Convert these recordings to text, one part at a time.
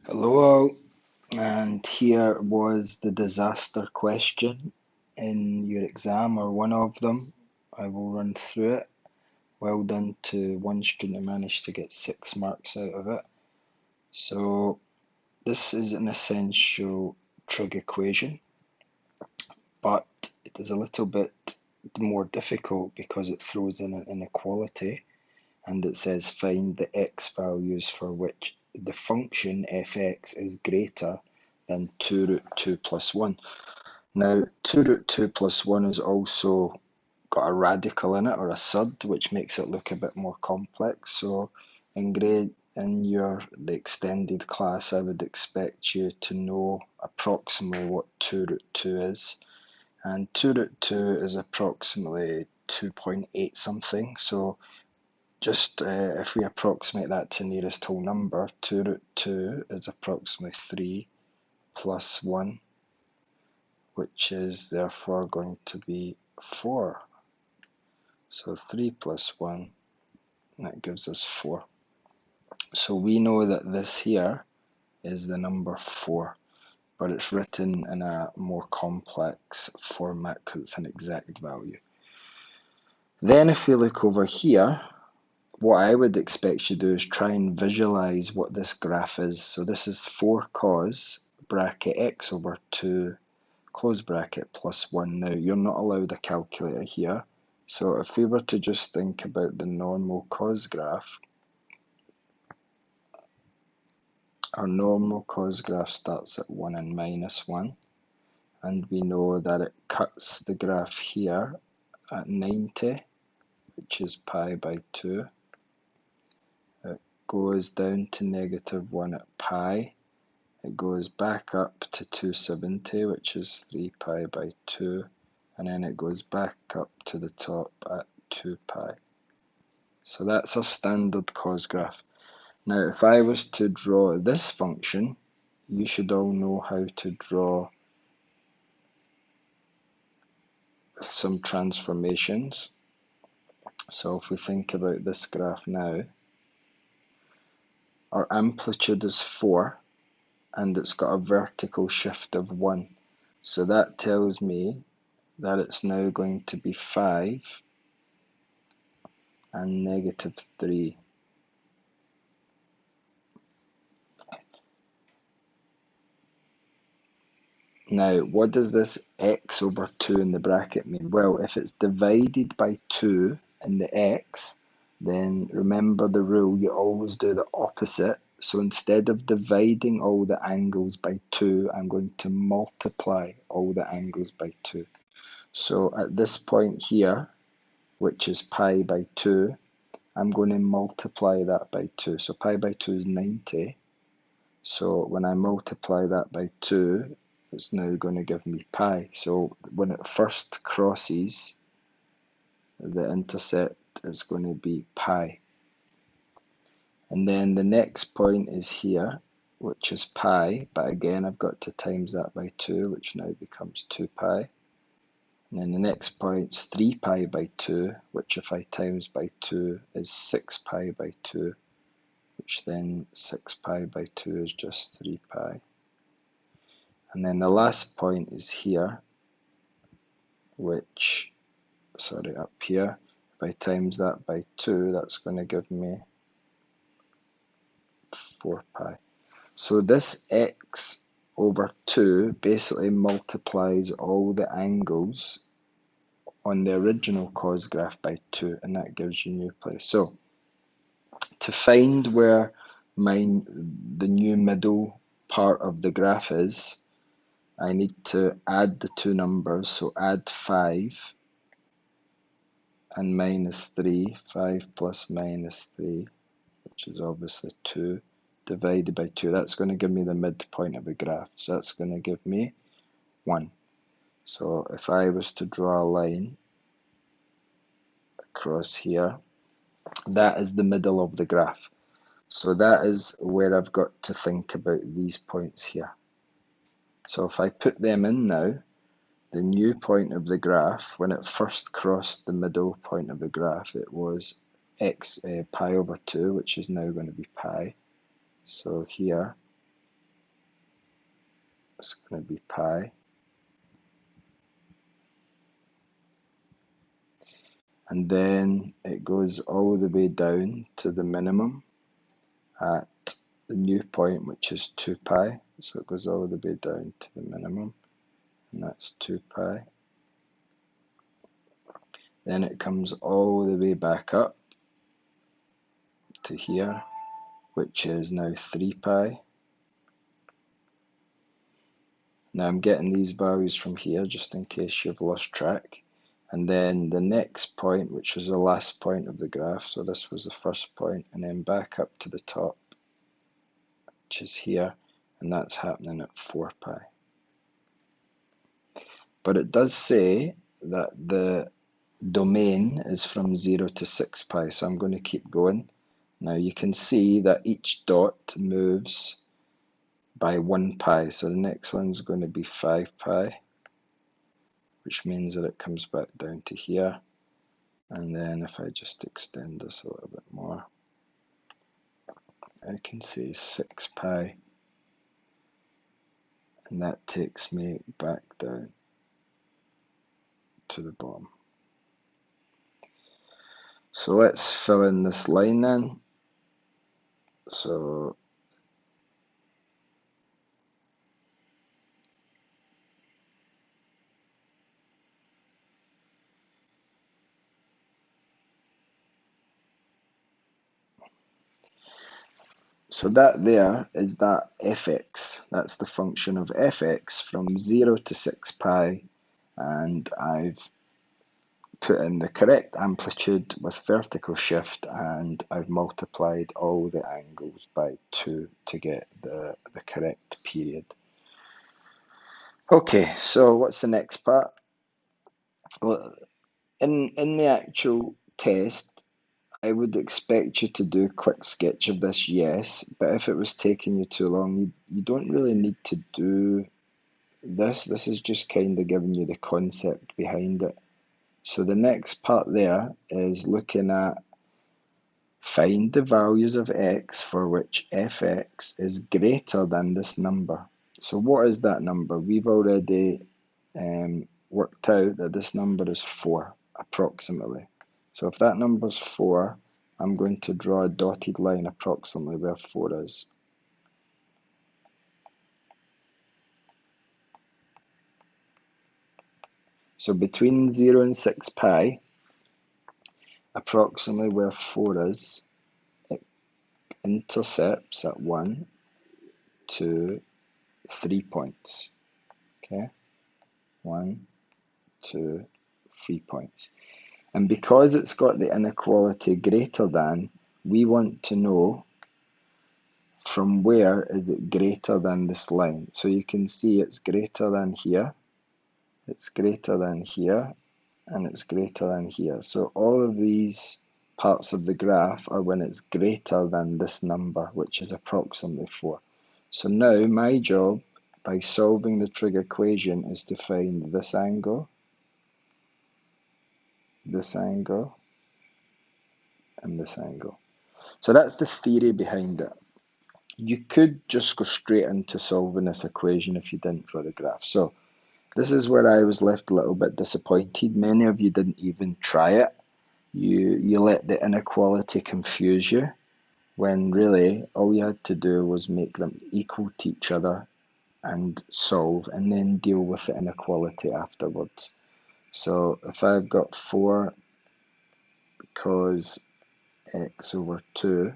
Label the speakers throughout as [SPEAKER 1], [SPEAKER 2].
[SPEAKER 1] Hello, and here was the disaster question in your exam, or one of them. I will run through it. Well done to one student who managed to get 6 marks out of it. So, this is an essential trig equation, but it is a little bit more difficult because it throws in an inequality and it says find the x values for which the function fx is greater than 2 root 2 plus 1. Now, 2 root 2 plus 1 has also got a radical in it, or a surd, which makes it look a bit more complex. So in the extended class, I would expect you to know approximately what 2 root 2 is. And 2 root 2 is approximately 2.8 something. So just if we approximate that to nearest whole number, 2 root 2 is approximately 3 plus 1, which is therefore going to be 4. So 3 plus 1, that gives us 4. So we know that this here is the number 4, but it's written in a more complex format because it's an exact value. Then if we look over here, what I would expect you to do is try and visualize what this graph is. So this is 4 cos bracket x over 2 close bracket plus 1. Now, you're not allowed a calculator here. So if we were to just think about the normal cos graph, our normal cos graph starts at 1 and minus 1. And we know that it cuts the graph here at 90, which is pi by 2. It goes down to negative 1 at pi. It goes back up to 270, which is 3 pi by 2. And then it goes back up to the top at 2 pi. So that's our standard cos graph. Now, if I was to draw this function, you should all know how to draw some transformations. So if we think about this graph now, our amplitude is 4 and it's got a vertical shift of 1. So that tells me that it's now going to be 5 and negative 3. Now, what does this x over 2 in the bracket mean? Well, if it's divided by 2 in the x, then remember the rule, you always do the opposite. So instead of dividing all the angles by 2, I'm going to multiply all the angles by 2. So at this point here, which is pi by 2, I'm going to multiply that by 2. So pi by 2 is 90. So when I multiply that by 2, it's now going to give me pi. So when it first crosses the intercept, it's going to be pi. And then the next point is here, which is pi, but again I've got to times that by 2, which now becomes 2 pi. And then the next point is 3 pi by 2, which if I times by 2 is 6 pi by 2, which then 6 pi by 2 is just 3 pi. And then the last point is here, which, up here, if I times that by 2, that's going to give me 4 pi. So this x over 2 basically multiplies all the angles on the original cos graph by 2, and that gives you new place. So to find where the new middle part of the graph is, I need to add the two numbers, so add 5 and minus 3, 5 plus minus 3, which is obviously 2, divided by 2. That's going to give me the midpoint of the graph, so that's going to give me 1. So if I was to draw a line across here, that is the middle of the graph. So that is where I've got to think about these points here. So if I put them in now, the new point of the graph, when it first crossed the middle point of the graph, it was pi over 2, which is now going to be pi. So here, that's going to be pi. And then it goes all the way down to the minimum at the new point, which is 2 pi. So it goes all the way down to the minimum, and that's 2 pi. Then it comes all the way back up to here, which is now 3 pi. Now I'm getting these values from here just in case you've lost track. And then the next point, which was the last point of the graph, so this was the first point, and then back up to the top, which is here, and that's happening at 4 pi. But it does say that the domain is from 0 to 6 pi, so I'm going to keep going. Now you can see that each dot moves by 1 pi, so the next one's going to be 5 pi, which means that it comes back down to here. And then if I just extend this a little bit more, I can say 6 pi, and that takes me back down to the bottom. So let's fill in this line then. So that there is that fx, that's the function of fx from 0 to 6 pi, and I've put in the correct amplitude with vertical shift, and I've multiplied all the angles by 2 to get the correct period. Okay, so what's the next part? Well, in the actual test, I would expect you to do a quick sketch of this, yes, but if it was taking you too long, you don't really need to do this. This is just kind of giving you the concept behind it. So the next part there is looking at find the values of x for which fx is greater than this number. So what is that number? We've already worked out that this number is 4, approximately. So if that number is 4, I'm going to draw a dotted line approximately where 4 is. So between 0 and 6 pi, approximately where 4 is, it intercepts at 1, 2, 3 points. Okay, 1, 2, 3 points. And because it's got the inequality greater than, we want to know from where is it greater than this line. So you can see it's greater than here, it's greater than here, and it's greater than here. So all of these parts of the graph are when it's greater than this number, which is approximately 4. So now my job by solving the trig equation is to find this angle, and this angle. So that's the theory behind it. You could just go straight into solving this equation if you didn't draw the graph. So this is where I was left a little bit disappointed. Many of you didn't even try it. You let the inequality confuse you, when really all you had to do was make them equal to each other and solve, and then deal with the inequality afterwards. So if I've got 4 cos x over 2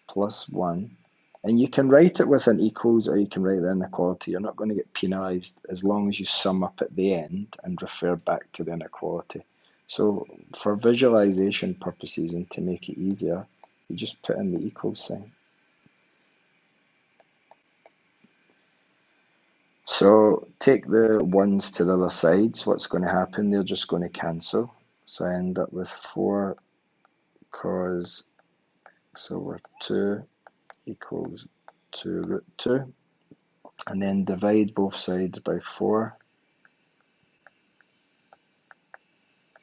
[SPEAKER 1] plus 1, and you can write it with an equals or you can write the inequality. You're not going to get penalised as long as you sum up at the end and refer back to the inequality. So for visualization purposes and to make it easier, you just put in the equals sign. So take the 1's to the other sides. What's going to happen? They're just going to cancel. So I end up with 4 cos x over 2 equals 2 root 2. And then divide both sides by 4.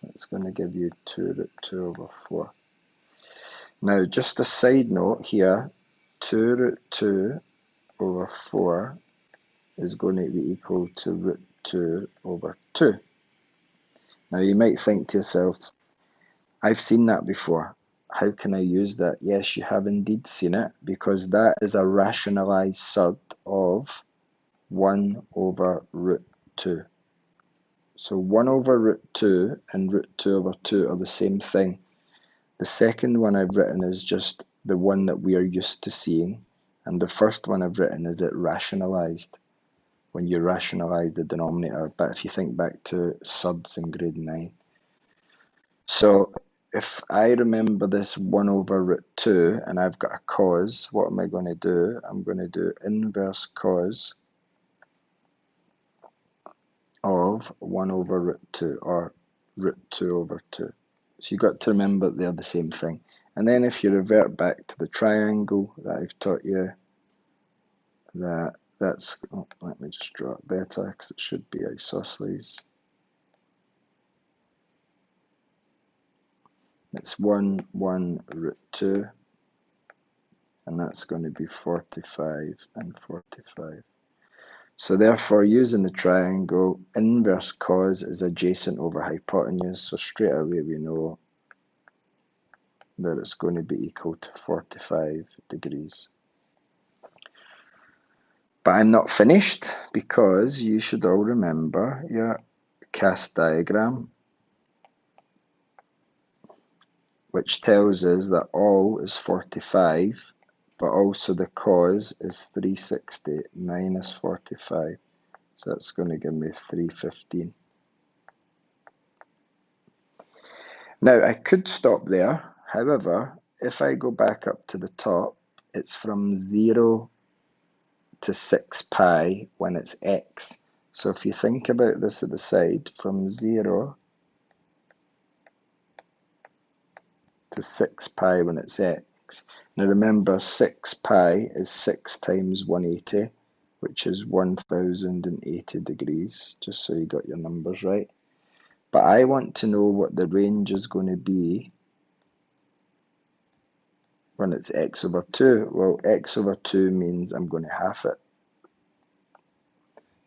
[SPEAKER 1] That's going to give you 2 root 2 over 4. Now, just a side note here, 2 root 2 over 4 is going to be equal to root 2 over 2. Now you might think to yourself, I've seen that before. How can I use that? Yes, you have indeed seen it, because that is a rationalized surd of 1 over root 2. So 1 over root 2 and root 2 over 2 are the same thing. The second one I've written is just the one that we are used to seeing, and the first one I've written is it rationalized, when you rationalize the denominator. But if you think back to surds in grade 9. So if I remember this 1 over root 2 and I've got a cos, what am I going to do? I'm going to do inverse cos of 1 over root 2, or root 2 over 2. So you've got to remember they're the same thing. And then if you revert back to the triangle that I've taught you, that's, oh, let me just draw it better, because it should be isosceles. It's 1, 1, root 2, and that's going to be 45 and 45. So therefore, using the triangle, inverse cos is adjacent over hypotenuse, so straight away we know that it's going to be equal to 45 degrees. But I'm not finished, because you should all remember your cast diagram, which tells us that all is 45, but also the cos is 360 minus 45. So that's going to give me 315. Now, I could stop there. However, if I go back up to the top, it's from 0 to 6 pi when it's x. So if you think about this at the side, from 0 to 6 pi when it's x. Now remember, 6 pi is 6 times 180, which is 1080 degrees, just so you got your numbers right. But I want to know what the range is going to be when it's x over 2. Well, x over 2 means I'm going to half it.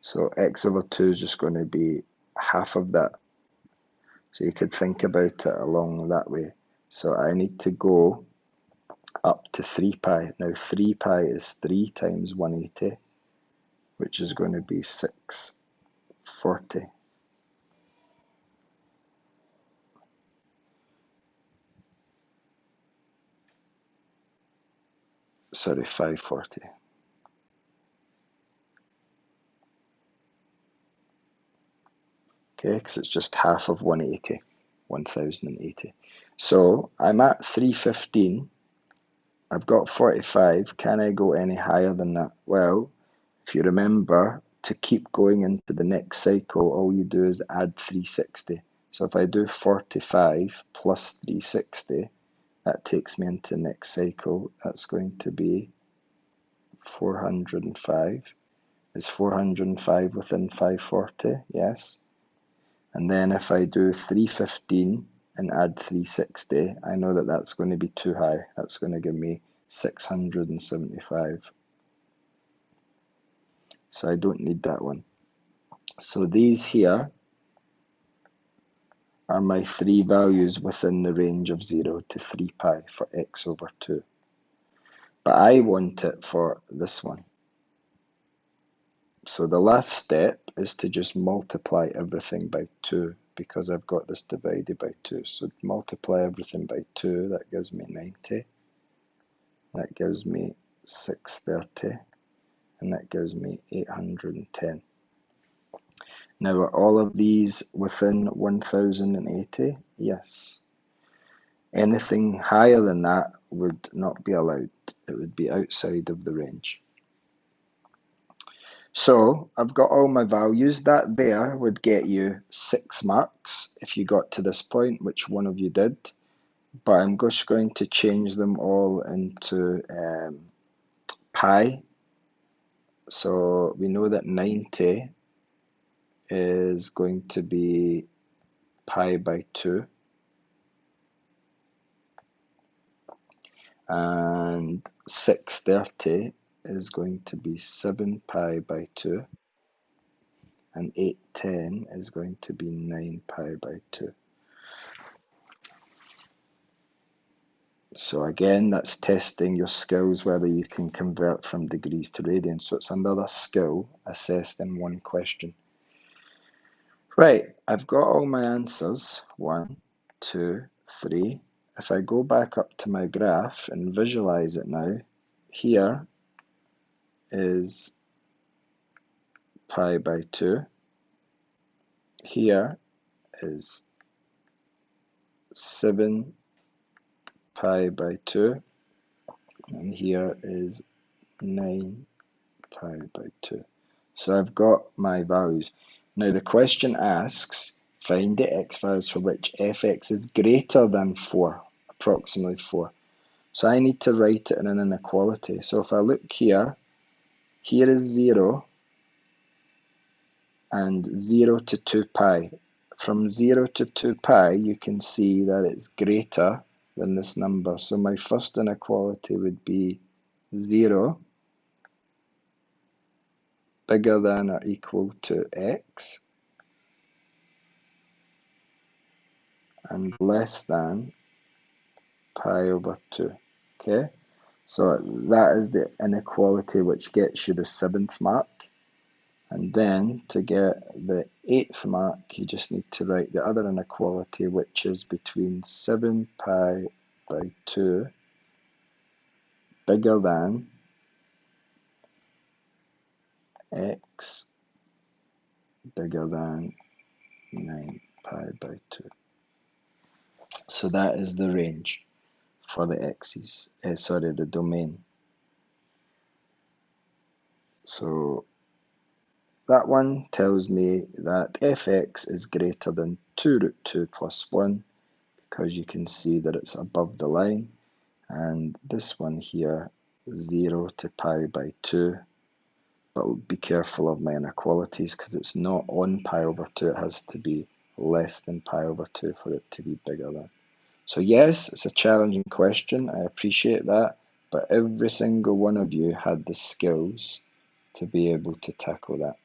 [SPEAKER 1] So x over 2 is just going to be half of that. So you could think about it along that way. So I need to go up to 3 pi. Now 3 pi is 3 times 180, which is going to be 640. Sorry, 540. Okay, because it's just half of 180, 1080. So I'm at 315. I've got 45. Can I go any higher than that? Well, if you remember, to keep going into the next cycle, all you do is add 360. So if I do 45 plus 360, that takes me into the next cycle. That's going to be 405. Is 405 within 540? Yes. And then if I do 315 and add 360, I know that that's going to be too high. That's going to give me 675. So I don't need that one. So these here are my three values within the range of 0 to 3 pi for x over 2. But I want it for this one. So the last step is to just multiply everything by 2, because I've got this divided by 2. So multiply everything by 2, that gives me 90. That gives me 630. And that gives me 810. Now, are all of these within 1080? Yes. Anything higher than that would not be allowed. It would be outside of the range. So I've got all my values. That there would get you 6 marks if you got to this point, which one of you did. But I'm just going to change them all into pi. So we know that 90 is going to be pi by 2. And 630 is going to be 7 pi by 2. and 8/10 is going to be 9 pi by 2. So again, that's testing your skills, whether you can convert from degrees to radians. So it's another skill assessed in one question. Right, I've got all my answers, 1, 2, 3. If I go back up to my graph and visualize it now, here is pi by 2. Here is 7 pi by 2. And here is 9 pi by 2. So I've got my values. Now the question asks, find the x values for which fx is greater than 4, approximately 4. So I need to write it in an inequality. So if I look here, here is 0 and 0 to 2 pi. From 0 to 2 pi, you can see that it's greater than this number. So my first inequality would be 0 bigger than or equal to x and less than pi over 2. Okay, so that is the inequality which gets you the 7th mark. And then to get the 8th mark, you just need to write the other inequality, which is between 7 pi by 2 bigger than x bigger than 9 pi by 2. So that is the range for the x's, the domain. So that one tells me that fx is greater than 2 root 2 plus 1, because you can see that it's above the line. And this one here, 0 to pi by 2. But be careful of my inequalities, because it's not on pi over 2. It has to be less than pi over 2 for it to be bigger than. So yes, it's a challenging question. I appreciate that. But every single one of you had the skills to be able to tackle that.